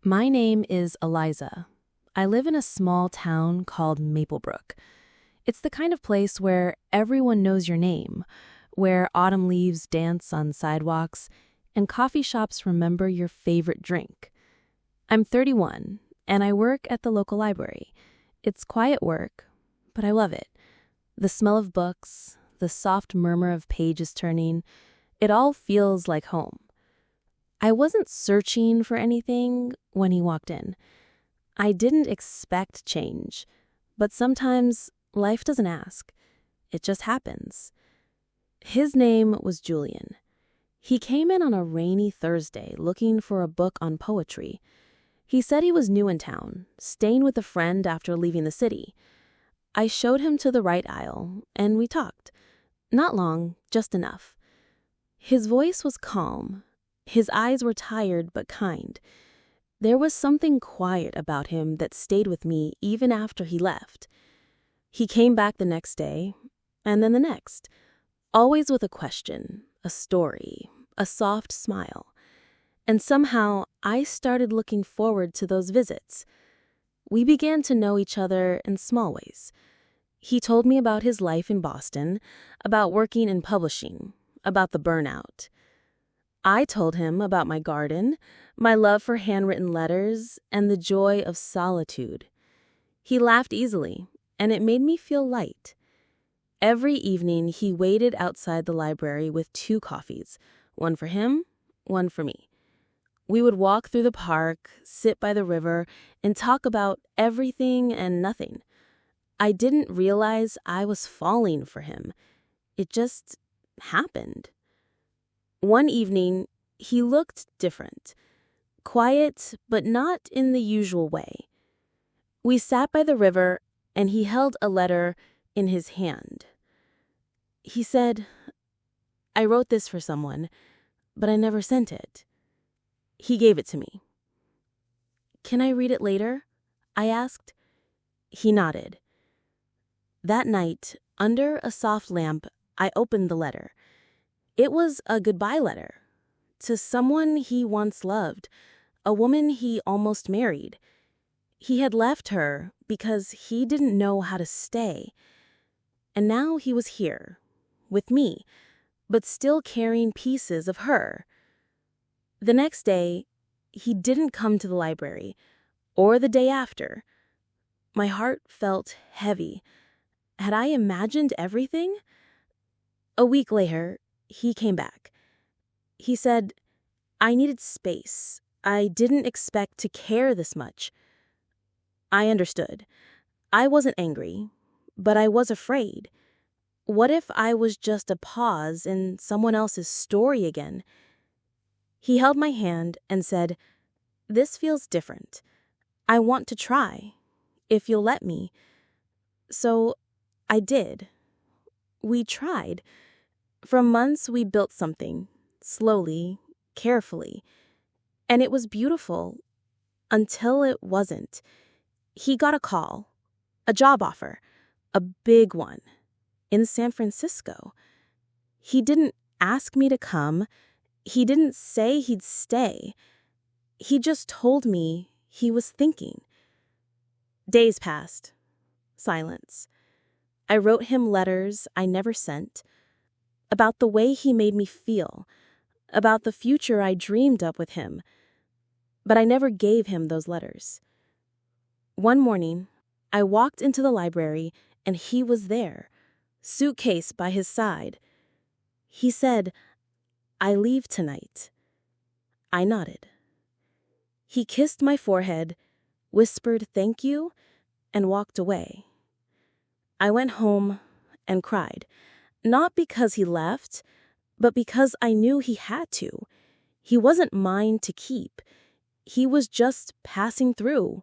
My name is Eliza. I live in a small town called Maplebrook. It's the kind of place where everyone knows your name, where autumn leaves dance on sidewalks, and coffee shops remember your favorite drink. I'm 31, and I work at the local library. It's quiet work, but I love it. The smell of books, the soft murmur of pages turning, it all feels like home. I wasn't searching for anything when he walked in. I didn't expect change, but sometimes life doesn't ask. It just happens. His name was Julian. He came in on a rainy Thursday looking for a book on poetry. He said he was new in town, staying with a friend after leaving the city. I showed him to the right aisle, and we talked. Not long, just enough. His voice was calm. His eyes were tired but kind. There was something quiet about him that stayed with me even after he left. He came back the next day, and then the next, always with a question, a story, a soft smile. And somehow I started looking forward to those visits. We began to know each other in small ways. He told me about his life in Boston, about working in publishing, about the burnout. I told him about my garden, my love for handwritten letters, and the joy of solitude. He laughed easily, and it made me feel light. Every evening, he waited outside the library with 2 coffees, one for him, one for me. We would walk through the park, sit by the river, and talk about everything and nothing. I didn't realize I was falling for him. It just happened. One evening, he looked different. Quiet, but not in the usual way. We sat by the river, and he held a letter in his hand. He said, "I wrote this for someone, but I never sent it." He gave it to me. "Can I read it later?" I asked. He nodded. That night, under a soft lamp, I opened the letter. It was a goodbye letter to someone he once loved, a woman he almost married. He had left her because he didn't know how to stay. And now he was here, with me, but still carrying pieces of her. The next day, he didn't come to the library, or the day after. My heart felt heavy. Had I imagined everything? A week later, he came back. He said, "I needed space. I didn't expect to care this much." I understood. I wasn't angry, but I was afraid. What if I was just a pause in someone else's story again? He held my hand and said, "This feels different. I want to try, if you'll let me." So I did. We tried. For months, we built something, slowly, carefully. And it was beautiful, until it wasn't. He got a call, a job offer, a big one, in San Francisco. He didn't ask me to come. He didn't say he'd stay. He just told me he was thinking. Days passed. Silence. I wrote him letters I never sent, about the way he made me feel, about the future I dreamed up with him. But I never gave him those letters. One morning, I walked into the library and he was there, suitcase by his side. He said, "I leave tonight." I nodded. He kissed my forehead, whispered thank you, and walked away. I went home and cried, not because he left, but because I knew he had to. He wasn't mine to keep. He was just passing through,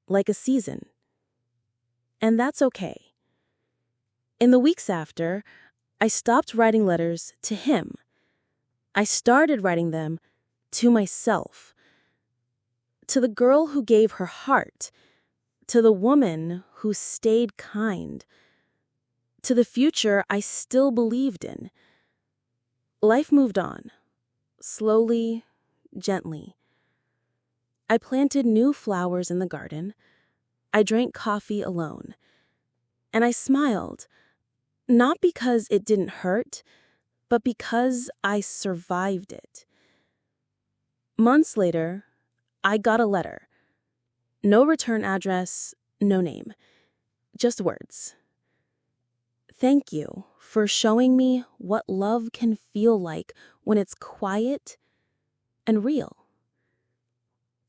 like a season. And that's okay. In the weeks after, I stopped writing letters to him. I started writing them to myself, to the girl who gave her heart, to the woman who stayed kind, to the future I still believed in. Life moved on, slowly, gently. I planted new flowers in the garden. I drank coffee alone. And I smiled, not because it didn't hurt, but because I survived it. Months later, I got a letter. No return address, no name. Just words. Thank you for showing me what love can feel like when it's quiet and real.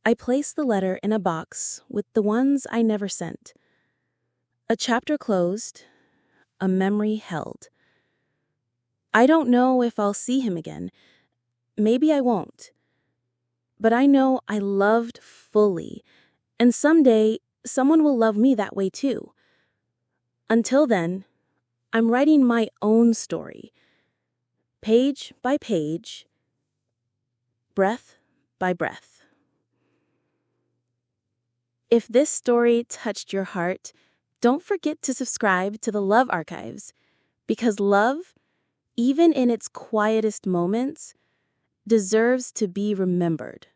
I placed the letter in a box with the ones I never sent. A chapter closed, a memory held. I don't know if I'll see him again. Maybe I won't. But I know I loved fully, and someday someone will love me that way too. Until then, I'm writing my own story, page by page, breath by breath. If this story touched your heart, don't forget to subscribe to the Love Archives, because love, even in its quietest moments, deserves to be remembered.